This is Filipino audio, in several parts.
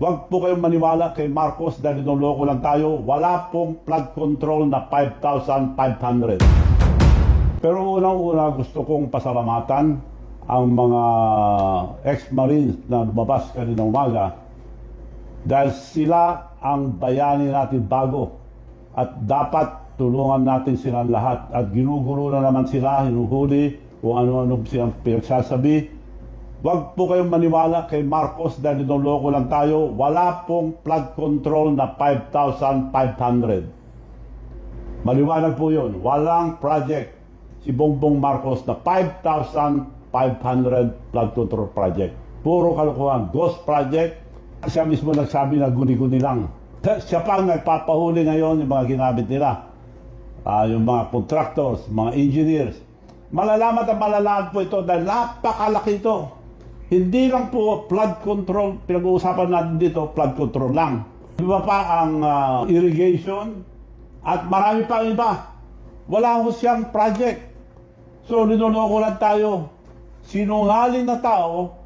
Huwag po kayong maniwala kay Marcos dahil niloloko lang tayo. Wala pong flood control na 5,500. Pero unang-una gusto kong pasalamatan ang mga ex-marines na lumabas kanina umaga dahil sila ang bayani natin bago at dapat tulungan natin silang lahat. At ginugulo na naman sila, hinuhuli kung ano-ano silang pinagsasabi. Huwag po kayong maniwala kay Marcos dahil niloloko lang tayo. Wala pong flood control na 5,500. Maliwanag po yun. Walang project si Bongbong Marcos na 5,500 flood control project. Puro kalokohan. Ghost project. Siya mismo nagsabi na guni-guni lang. Siya pang nagpapahuli ngayon yung mga ginamit nila. Yung mga contractors, mga engineers. Malalaman at malalaman po ito dahil napakalaki ito. Hindi lang po flood control, pinag-uusapan natin dito, flood control lang. Iba pa ang irrigation at marami pa iba. Wala ho siyang project. So, linuloko lang tayo. Sinungaling na tao,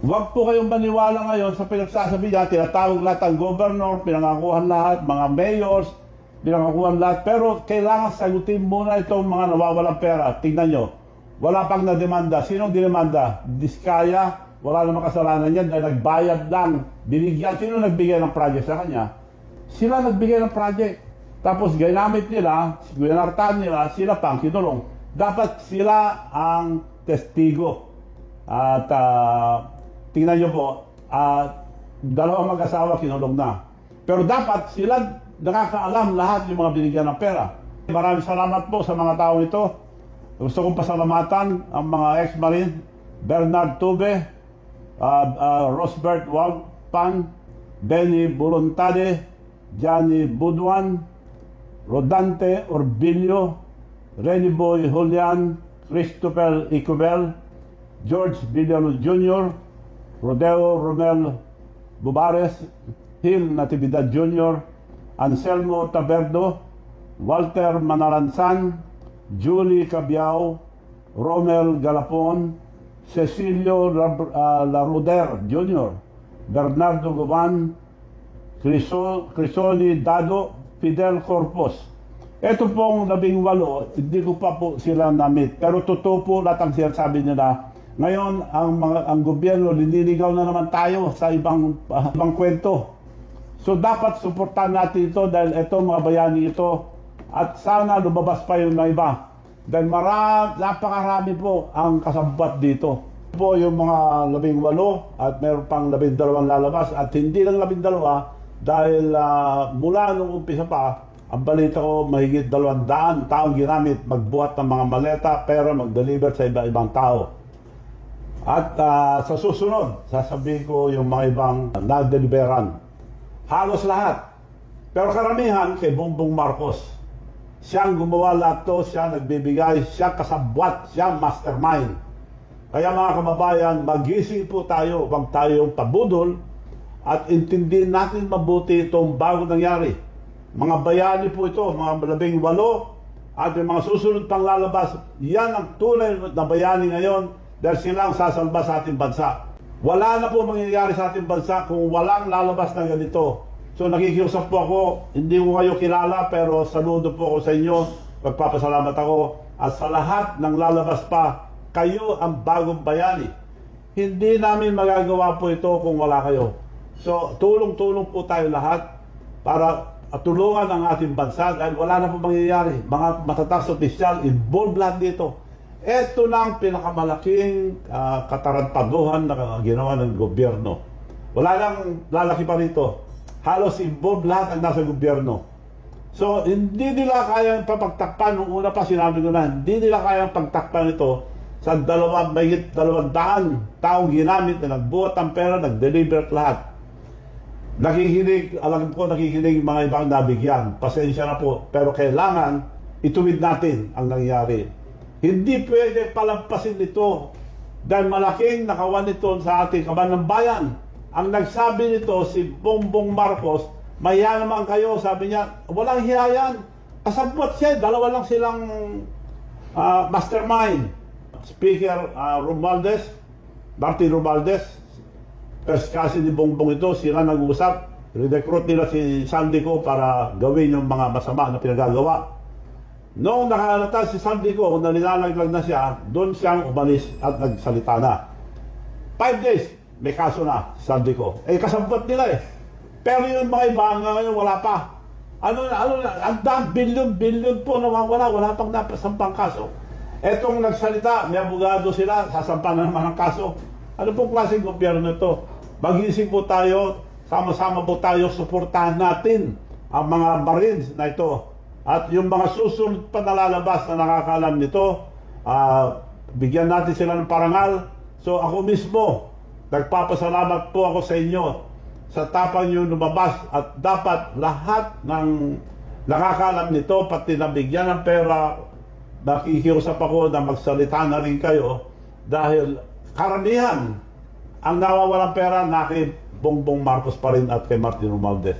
huwag po kayong maniwala ngayon sa pinagsasabi niya, tinatawag lahat ang governor, pinangakuhan lahat, mga mayors, pinangakuhan lahat. Pero kailangan sagutin muna itong mga nawawalang pera. Tingnan nyo. Wala pang na-demanda. Sinong dinemanda? Diskaya. Wala namang kasalanan yan dahil nagbayad lang. Binigyan. Sino nagbigay ng project sa kanya? Sila nagbigay ng project. Tapos ginamit nila, ginartan nila, sila pang kinulong. Dapat sila ang testigo. At tingnan nyo po, dalawang mag-asawa kinulong na. Pero dapat sila nakakaalam lahat yung mga binigyan ng pera. Maraming salamat po sa mga tao ito. Gusto kong pasalamatan ang mga ex-marine, Bernard Tube, Rosbert Walpan, Benny Buluntade, Johnny Buduan, Rodante Orbilio, Reniboy Julian, Christopher Icubel, George Villano Jr., Rodeo Romel Bubares, Hill Natividad Jr., Anselmo Taberdo, Walter Manaransan, Julie Cabiao, Romel Galapon, Cecilio Laruder Jr., Bernardo Goban, Crisoli Dado, Fidel Corpus. Ito pong 18, hindi ko pa po sila na-meet. Pero totoo po lahat ang sinasabi nila. Ngayon, ang gobyerno, liniligaw na naman tayo sa ibang kwento. So dapat suportahan natin ito dahil ito mga bayani ito. At sana lumabas pa yung na iba. Dahil napakarami po ang kasabwat dito. Po yung mga 18 at meron pang 12 lalabas. At hindi lang 12 dahil mula nung umpisa pa, ang balita ko mahigit 200 taong ginamit magbuhat ng mga maleta pero mag-deliver sa iba-ibang tao. At sa susunod, sasabihin ko yung mga ibang nag-deliveran. Halos lahat. Pero karamihan kay Bongbong Marcos. Siyang gumawa lahat to, siya nagbibigay, siya kasabwat, siya mastermind. Kaya mga kababayan, magising po tayo, huwag tayong pabudol at intindihin natin mabuti itong bago nangyari. Mga bayani po ito, mga 18 at yung mga susunod pang lalabas, yan ang tunay na bayani ngayon dahil silang sasalba sa ating bansa. Wala na po mangyayari sa ating bansa kung walang lalabas na ganito. So nakikiusap po ako, hindi ko kayo kilala pero saludo po ako sa inyo, magpapasalamat ako. At sa lahat ng lalabas pa, kayo ang bagong bayani. Hindi namin magagawa po ito kung wala kayo. So tulong-tulong po tayo lahat para tulungan ang ating bansa dahil wala na po mangyayari. Mga matataas opisyal, involved lahat dito. Ito na ang pinakamalaking katarantaduhan na ginawa ng gobyerno. Wala nang lalaki pa rito. Halos involved lahat ang nasa gobyerno. So, hindi nila kayang papagtakpan. Nung una pa sinabi ko na, hindi nila kayang pagtakpan ito sa mahigit 200 taong ginamit na nagbuhat ng pera, nag-deliver lahat. Nakikinig, alam ko nakikinig mga ibang nabigyan. Pasensya na po. Pero kailangan ituwid natin ang nangyari. Hindi pwede palampasin ito dahil malaking nakawan nito sa ating kaban ng bayan. Ang nagsabi nito si Bongbong Marcos, maya naman kayo, sabi niya, walang hiyayan. Kasabot siya, dalawa lang silang mastermind. Speaker Romualdez, Martin Romualdez, first cousin ni Bongbong ito, sila nag-uusap, recruit nila si Saldico para gawin yung mga masama na pinagagawa. Noong nakahalata si Saldico, kung nilalaglag na siya, doon siyang umalis at nagsalita na. 5 days, may kaso na si Saldico. Kasabot nila eh. Pero yung mga iba ngayon wala pa. Ang dang bilyon po nawawala, wala pang napasampang kaso. Etong nagsalita, may abogado sila, sasampa na naman ang kaso. Ano pong klaseng gobyerno ito? Mag-isip po tayo, sama-sama po tayo, suportahan natin ang mga Marines na ito. At yung mga susunod pa nalalabas na nakakalam nito, bigyan natin sila ng parangal. So ako mismo, nagpapasalamat po ako sa inyo sa tapang nyo lumabas at dapat lahat ng nakakalam nito, pati nabigyan ng pera, nakikiusap ako na magsalita na rin kayo dahil karamihan ang nawawalang pera na kay Bongbong Marcos pa rin at kay Martin Romualdez.